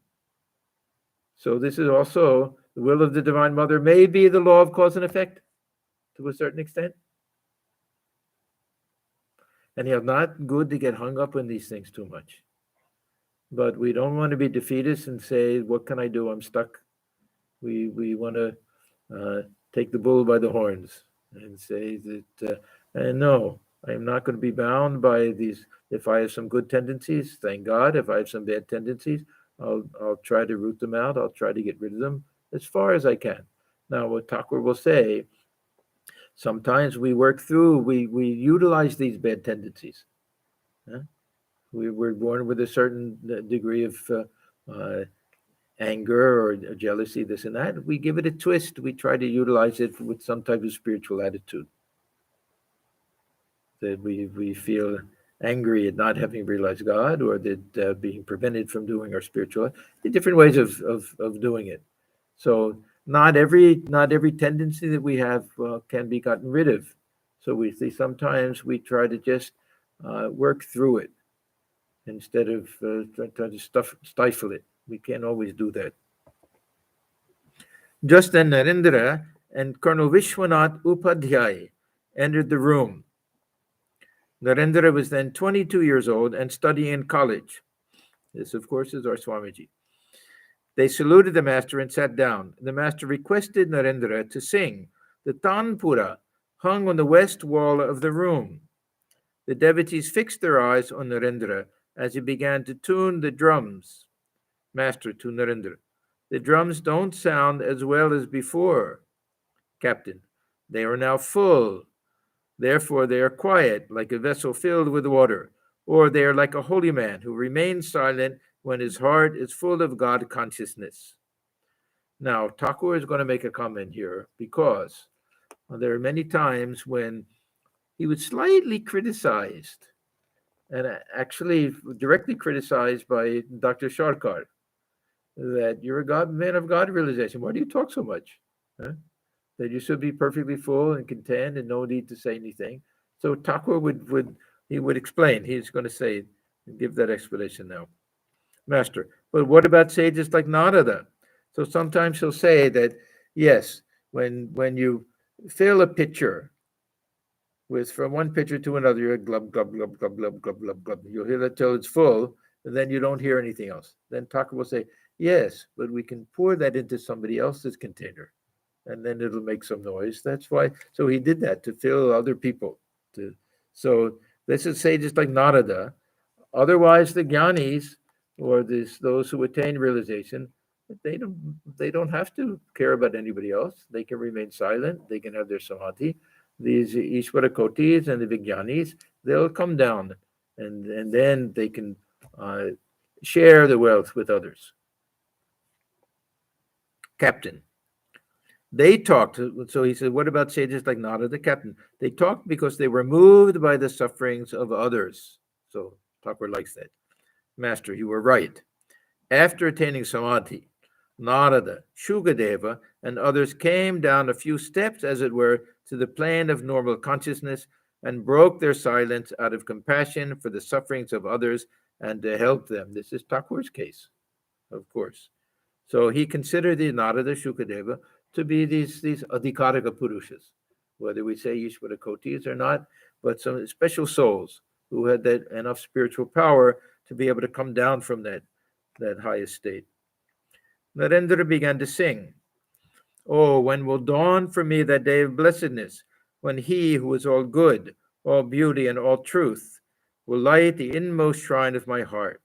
Speaker 1: So this is also the will of the Divine Mother, may be the law of cause and effect to a certain extent. And it's not good to get hung up on these things too much. But we don't want to be defeatist and say, what can I do? I'm stuck. We want to take the bull by the horns and say that, no, I'm not going to be bound by these. If I have some good tendencies, thank God. If I have some bad tendencies, I'll try to root them out. I'll try to get rid of them as far as I can. Now, what Thakur will say, sometimes we work through, we utilize these bad tendencies. We were born with a certain degree of anger or jealousy, this and that. We give it a twist. We try to utilize it with some type of spiritual attitude. That we feel angry at not having realized God, or that being prevented from doing our spiritual life. The different ways of doing it. So not every tendency that we have can be gotten rid of. So we see sometimes we try to just work through it instead of trying to stifle it. We can't always do that. Just then Narendra and Colonel Vishwanath Upadhyay entered the room. Narendra was then 22 years old and studying in college. This, of course, is our Swamiji. They saluted the master and sat down. The master requested Narendra to sing the tanpura hung on the west wall of the room. The devotees fixed their eyes on Narendra as he began to tune the drums. Master to Narendra, the drums don't sound as well as before. Captain, they are now full. Therefore, they are quiet, like a vessel filled with water, or they are like a holy man who remains silent when his heart is full of God consciousness. Now, Thakur is going to make a comment here because there are many times when he was slightly criticized, and actually directly criticized by Dr. Sharkar, that you're a man of God realization. Why do you talk so much? Huh? That you should be perfectly full and content and no need to say anything. So Thakur would explain. He's going to say, give that explanation now. Master, but what about sages like Narada? So sometimes he'll say that, yes, when you fill a pitcher from one pitcher to another, you're glub, glub, glub, glub, glub, glub, glub, glub. You'll hear that till it's full, and then you don't hear anything else. Then Thakur will say, yes, but we can pour that into somebody else's container, and then it'll make some noise. That's why. So he did that to fill other people. So this is sages like Narada. Otherwise, the jnanis, or those who attain realization, they don't have to care about anybody else. They can remain silent. They can have their samadhi. These Ishvara Kotis and the Vijnanis, they'll come down, and then they can share the wealth with others. Captain, they talked. So he said, what about sages like Narada, the captain? They talked because they were moved by the sufferings of others. So Thakur likes that. Master, you were right. After attaining samadhi, Narada, Shukadeva, and others came down a few steps, as it were, to the plane of normal consciousness, and broke their silence out of compassion for the sufferings of others and to help them. This is Thakur's case, of course. So he considered the Narada Shukadeva to be these Adhikarika Purushas, whether we say Ishvara Kotis or not, but some special souls who had that enough spiritual power to be able to come down from that highest state. Narendra began to sing, "Oh, when will dawn for me that day of blessedness, when he who is all good, all beauty, and all truth will light the inmost shrine of my heart?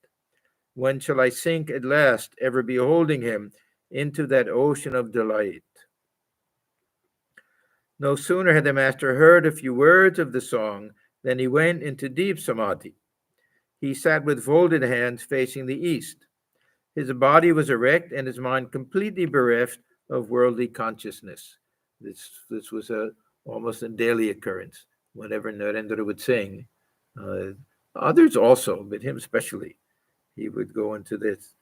Speaker 1: When shall I sink at last, ever beholding him, into that ocean of delight?" No sooner had the master heard a few words of the song than he went into deep samadhi. He sat with folded hands facing the east. His body was erect and his mind completely bereft of worldly consciousness. This was almost a daily occurrence whenever Narendra would sing. Others also, but him especially. He would go into this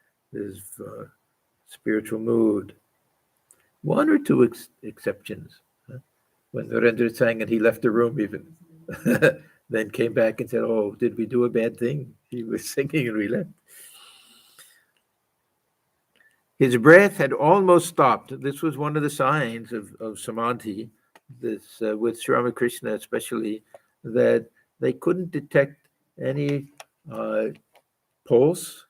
Speaker 1: spiritual mood. One or two exceptions. When Narendra sang and he left the room even, then came back and said, "Oh, did we do a bad thing?" He was singing and we left. His breath had almost stopped. This was one of the signs of samadhi, this with Sri Ramakrishna especially, that they couldn't detect any pulse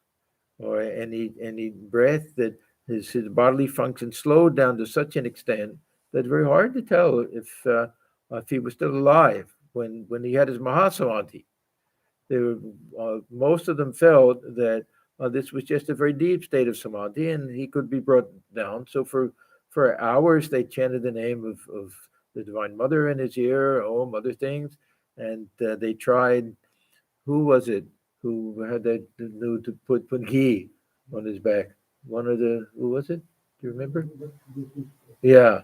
Speaker 1: or any breath, that his bodily function slowed down to such an extent that it's very hard to tell if he was still alive when he had his Mahasamadhi. Most of them felt that this was just a very deep state of samadhi and he could be brought down. So for hours they chanted the name of the Divine Mother in his ear, other things, and they tried. Who was it who had that knew to put ghee on his back? Who was it? Do you remember? Yeah,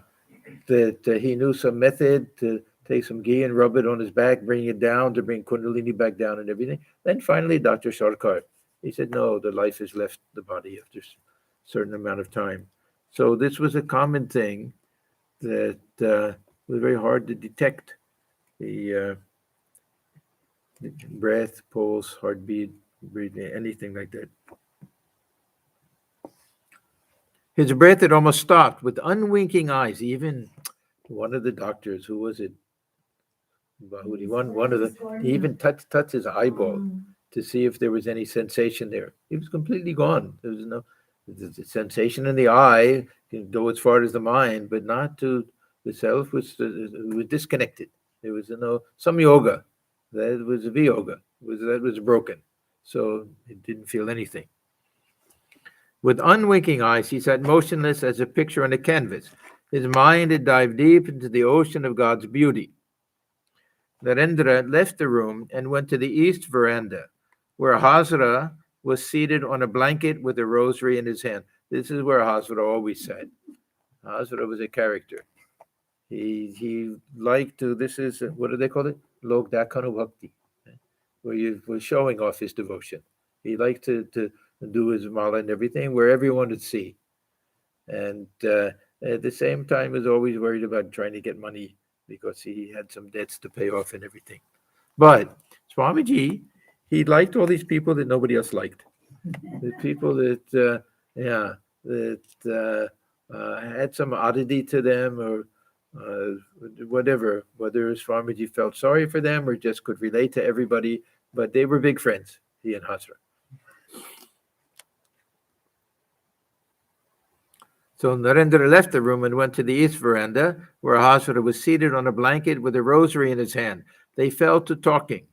Speaker 1: that he knew some method to take some ghee and rub it on his back, bring it down to bring Kundalini back down and everything. Then finally, Dr. Sarkar, he said, no, the life has left the body after a certain amount of time. So this was a common thing that was very hard to detect. The breath, pulse, heartbeat, breathing, anything like that. His breath had almost stopped. With unwinking eyes, even one of the doctors, who was it? Bahudi, one of the, he even touched his eyeball to see if there was any sensation there. He was completely gone. There was no the sensation in the eye can go as far as the mind, but not to the self. Was disconnected. There was no some yoga. That was viyoga. That was broken. So it didn't feel anything. With unwinking eyes, he sat motionless as a picture on a canvas. His mind had dived deep into the ocean of God's beauty. Narendra left the room and went to the east veranda, where Hazra was seated on a blanket with a rosary in his hand. This is where Hazra always sat. Hazra was a character. He liked to, this is, what do they call it? Lok Dakanu Bhakti, where he was showing off his devotion. He liked to do his mala and everything where everyone would see. And at the same time, was always worried about trying to get money because he had some debts to pay off and everything. But Swamiji, he liked all these people that nobody else liked. The people that, had some oddity to them or whatever, whether Swamiji felt sorry for them or just could relate to everybody, but they were big friends, he and Hazra. So Narendra left the room and went to the east veranda, where Hazra was seated on a blanket with a rosary in his hand. They fell to talking.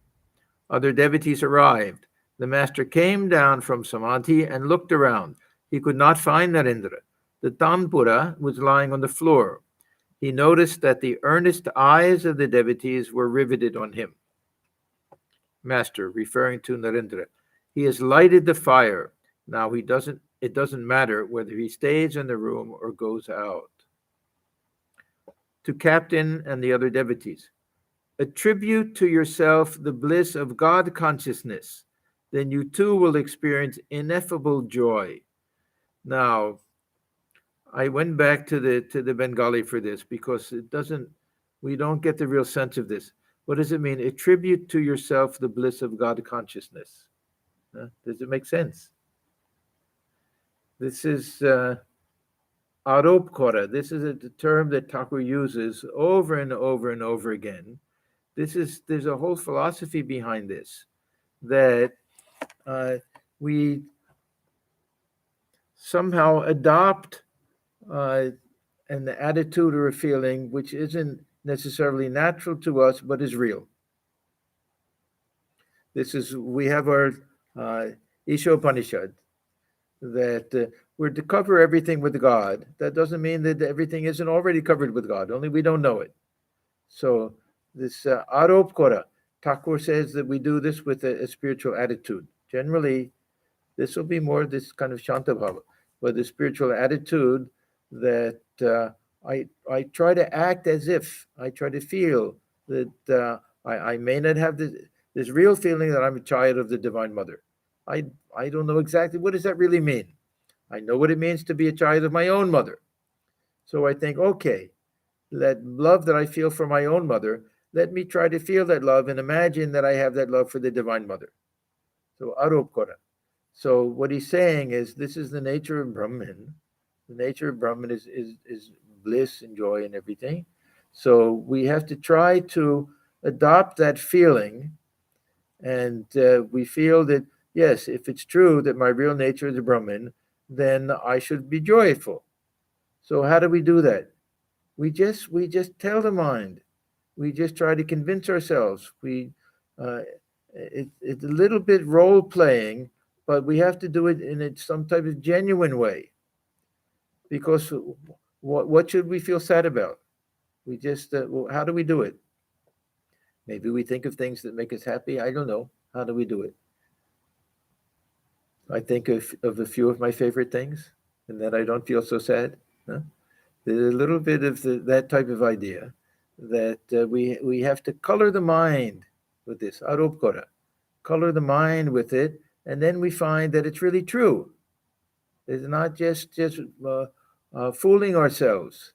Speaker 1: Other devotees arrived. The master came down from samadhi and looked around. He could not find Narendra. The tanpura was lying on the floor. He noticed that the earnest eyes of the devotees were riveted on him. Master, referring to Narendra, he has lighted the fire. Now it doesn't matter whether he stays in the room or goes out. To Captain and the other devotees, attribute to yourself the bliss of God consciousness. Then you too will experience ineffable joy. Now, I went back to the Bengali for this because we don't get the real sense of this. What does it mean? Attribute to yourself the bliss of God consciousness. Does it make sense? This is aropkara. This is a term that Thakur uses over and over and over again. There's a whole philosophy behind this, that we somehow adopt an attitude or a feeling which isn't necessarily natural to us, but is real. We have our Ishopanishad, that we're to cover everything with God. That doesn't mean that everything isn't already covered with God, only we don't know it. So this aropkara, Thakur says that we do this with a spiritual attitude. Generally, this will be more this kind of shantabhava, but the spiritual attitude that I try to act as if, I try to feel that I may not have this real feeling that I'm a child of the Divine Mother. I don't know exactly what does that really mean. I know what it means to be a child of my own mother. So I think, okay, that love that I feel for my own mother, let me try to feel that love and imagine that I have that love for the Divine Mother. So aropkara. So what he's saying is, this is the nature of Brahman. The nature of Brahman is bliss and joy and everything. So we have to try to adopt that feeling, and we feel that, yes, if it's true that my real nature is a Brahman, then I should be joyful. So how do we do that? We just tell the mind. We just try to convince ourselves. It's a little bit role playing, but we have to do it in some type of genuine way. Because what should we feel sad about? We just, how do we do it? Maybe we think of things that make us happy. I don't know. How do we do it? I think of a few of my favorite things, and then I don't feel so sad. Huh? There's a little bit of that type of idea, that we have to color the mind with this, aropkara. Color the mind with it, and then we find that it's really true. It's not just fooling ourselves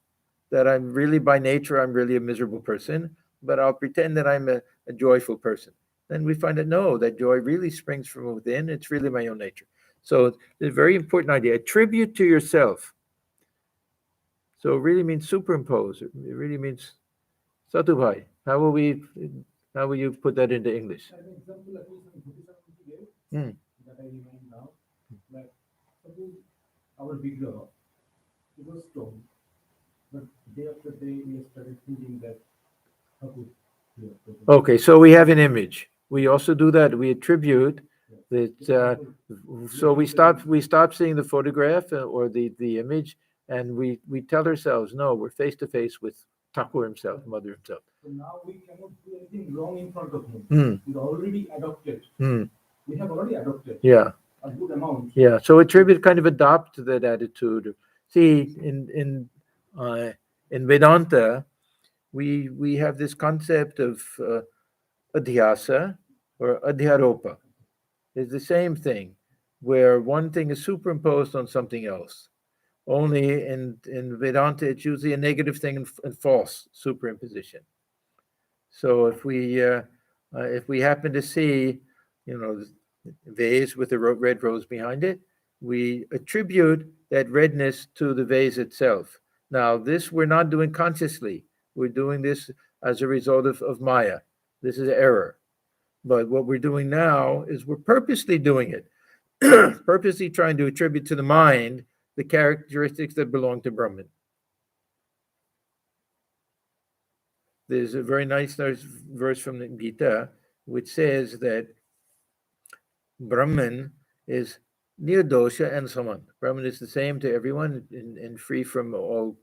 Speaker 1: that I'm really, by nature, I'm really a miserable person, but I'll pretend that I'm a joyful person. Then we find that no, that joy really springs from within. It's really my own nature. So it's a very important idea. Attribute to yourself. So it really means superimpose. It really means satubhai. How will you put that into English?
Speaker 4: An example at least in Buddhism gave, that I remind now, that suppose our Vigraha, it was stone, but day after day we started thinking that Thakur.
Speaker 1: Okay, so we have an image. We also do that. We attribute that. So we stop seeing the photograph or the image, and we tell ourselves, no, we're face to face with Thakur himself, Mother himself.
Speaker 4: So now we cannot do anything wrong in front of him. He's already adopted. We have already adopted.
Speaker 1: Yeah.
Speaker 4: A good amount.
Speaker 1: Yeah. So attribute, kind of adopt that attitude. See, in Vedanta, we have this concept of adhyasa or adhyaropa. It's the same thing, where one thing is superimposed on something else. Only in Vedanta, it's usually a negative thing and false superimposition. So if we happen to see, the vase with a red rose behind it, we attribute that redness to the vase itself. Now, this we're not doing consciously. We're doing this as a result of Maya. This is error. But what we're doing now is we're purposely doing it, purposely trying to attribute to the mind the characteristics that belong to Brahman. There's a very nice verse from the Gita which says that Brahman is nirdosha and saman. Brahman is the same to everyone and free from all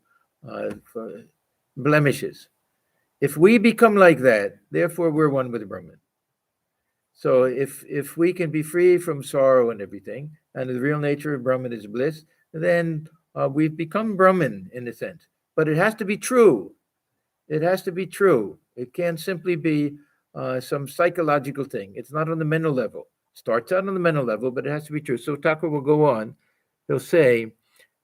Speaker 1: blemishes. If we become like that, therefore we're one with Brahman. So if we can be free from sorrow and everything, and the real nature of Brahman is bliss, then we've become Brahman in a sense. But it has to be true. It has to be true. It can't simply be some psychological thing. It's not on the mental level. It starts out on the mental level, but it has to be true. So Thakur will go on. He'll say,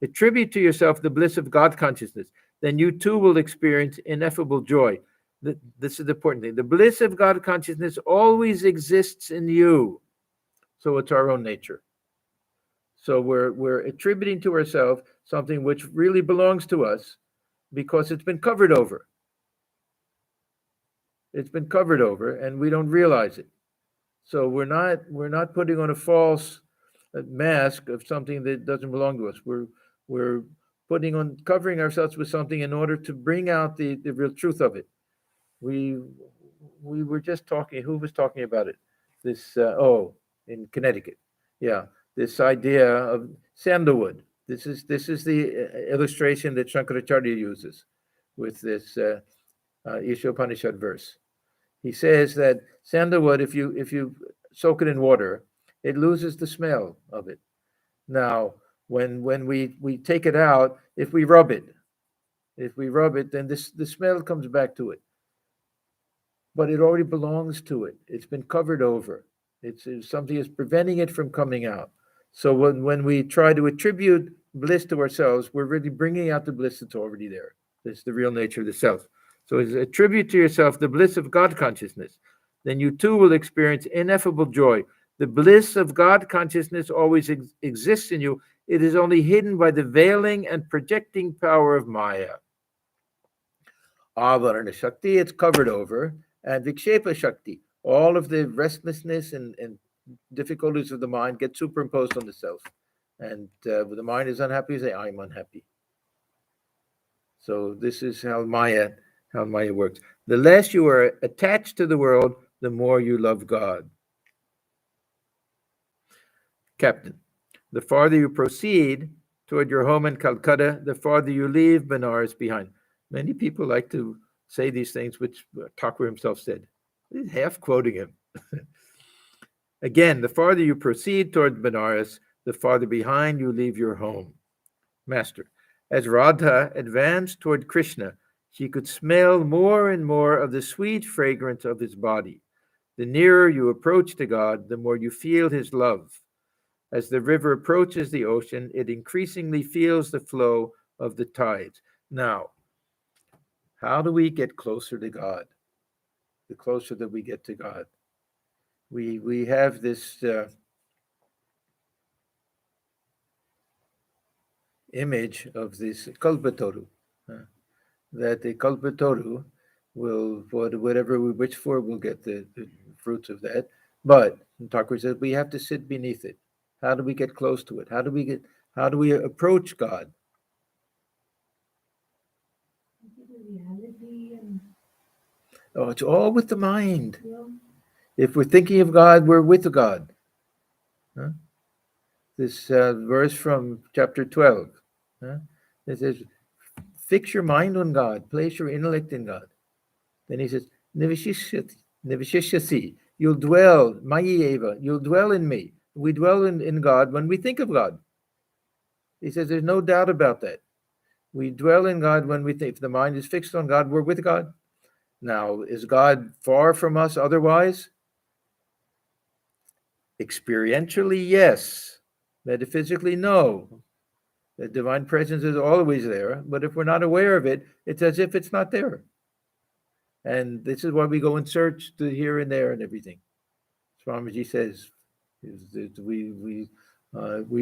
Speaker 1: attribute to yourself the bliss of God consciousness. Then you too will experience ineffable joy. This is the important thing. The bliss of God consciousness always exists in you. So it's our own nature. So we're attributing to ourselves something which really belongs to us because it's been covered over. It's been covered over, and we don't realize it. So we're not putting on a false mask of something that doesn't belong to us. We're covering ourselves with something in order to bring out the real truth of it. We were just talking. Who was talking about it? This in Connecticut. Yeah, this idea of sandalwood. This is the illustration that Shankaracharya uses with this Ishopanishad verse. He says that sandalwood, if you soak it in water, it loses the smell of it. Now, when we take it out, if we rub it, then the smell comes back to it. But it already belongs to it. It's been covered over. It's something is preventing it from coming out. So when we try to attribute bliss to ourselves, we're really bringing out the bliss that's already there. That's the real nature of the self. So attribute to yourself the bliss of God consciousness. Then you too will experience ineffable joy. The bliss of God consciousness always exists in you. It is only hidden by the veiling and projecting power of Maya. Avarana Shakti, it's covered over. And Vikshepa Shakti, all of the restlessness and difficulties of the mind get superimposed on the self. And when the mind is unhappy, you say, I'm unhappy. So this is how Maya works. The less you are attached to the world, the more you love God. Captain, the farther you proceed toward your home in Calcutta, the farther you leave Benares behind. Many people like to say these things, which Thakur himself said. He's half quoting him. Again, the farther you proceed toward Benares, the farther behind you leave your home. Master, as Radha advanced toward Krishna, she could smell more and more of the sweet fragrance of his body. The nearer you approach to God, the more you feel his love. As the river approaches the ocean, it increasingly feels the flow of the tides. Now, how do we get closer to God? The closer that we get to God. We have this image of this Kalpataru, that the Kalpataru will, whatever we wish for, we'll get the fruits of that. But Thakur says we have to sit beneath it. How do we get close to it? How do we approach God? Oh, it's all with the mind.
Speaker 3: Yeah.
Speaker 1: If we're thinking of God, we're with God. Huh? This verse from chapter 12. It says, fix your mind on God, place your intellect in God. Then he says, Nivishishyasi, you'll dwell, Mayi Eva, you'll dwell in me. We dwell in God when we think of God. He says, there's no doubt about that. We dwell in God when we think. If the mind is fixed on God, we're with God. Now, is God far from us otherwise? Experientially, yes. Metaphysically, no. The divine presence is always there, but if we're not aware of it, it's as if it's not there. And this is why we go and search to here and there and everything. Swamiji says, we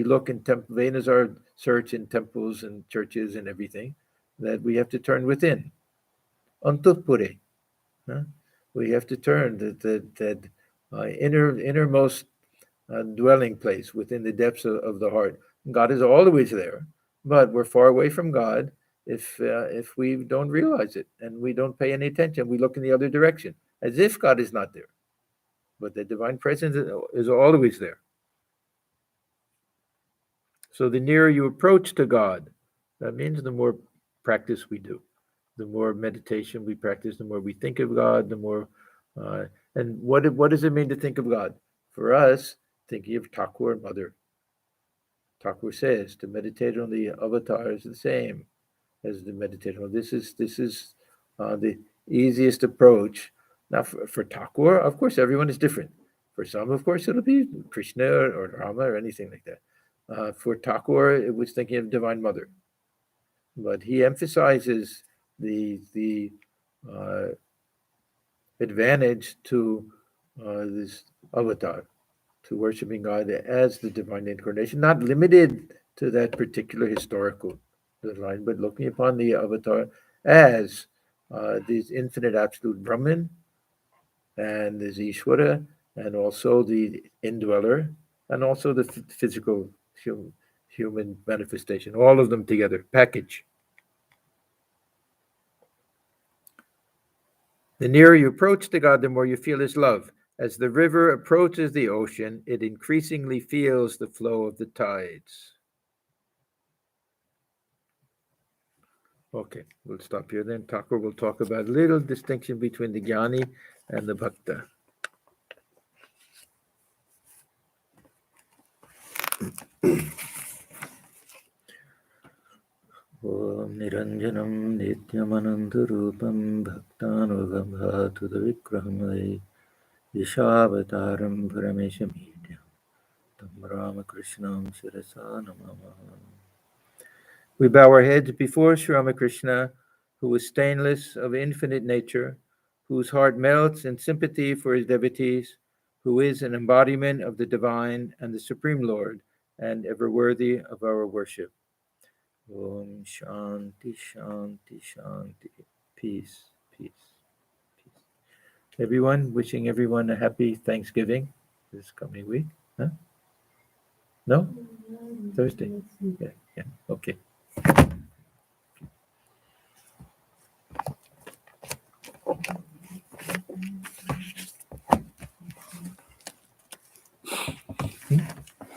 Speaker 1: look in vain is our search in temples and churches and everything, that we have to turn within. Antutpure. We have to turn that innermost dwelling place within the depths of the heart. God is always there, but we're far away from God if we don't realize it and we don't pay any attention. We look in the other direction as if God is not there, but the divine presence is always there. So the nearer you approach to God, that means the more practice we do, the more meditation we practice, the more we think of God, the more. And what does it mean to think of God? For us, thinking of Thakur and Mother. Thakur says to meditate on the avatar is the same as the meditation on. This is the easiest approach. Now, for Thakur, of course, everyone is different. For some, of course, it'll be Krishna or Rama or anything like that. For Thakur, it was thinking of Divine Mother. But he emphasizes the advantage to this avatar, to worshiping God as the divine incarnation, not limited to that particular historical line, but looking upon the avatar as this infinite absolute Brahman and this Ishvara, and also the indweller, and also the physical human manifestation, all of them together, package. The nearer you approach the God, the more you feel his love. As the river approaches the ocean, it increasingly feels the flow of the tides. Okay, we'll stop here then. Thakur will talk about a little distinction between the Jnani and the Bhakta. Om Niranjanam Nityamanantarupam Bhaktanugambhatu Vikraham Yashavataram Parameshamidya Tam Ramakrishnam Shirasa Namah. We bow our heads before Sri Ramakrishna, who is stainless, of infinite nature, whose heart melts in sympathy for his devotees, who is an embodiment of the divine and the Supreme Lord, and ever worthy of our worship. Om Shanti, Shanti, Shanti. Peace, peace, peace. Everyone, wishing everyone a happy Thanksgiving this coming week. Huh? No? Thursday? Yeah, okay.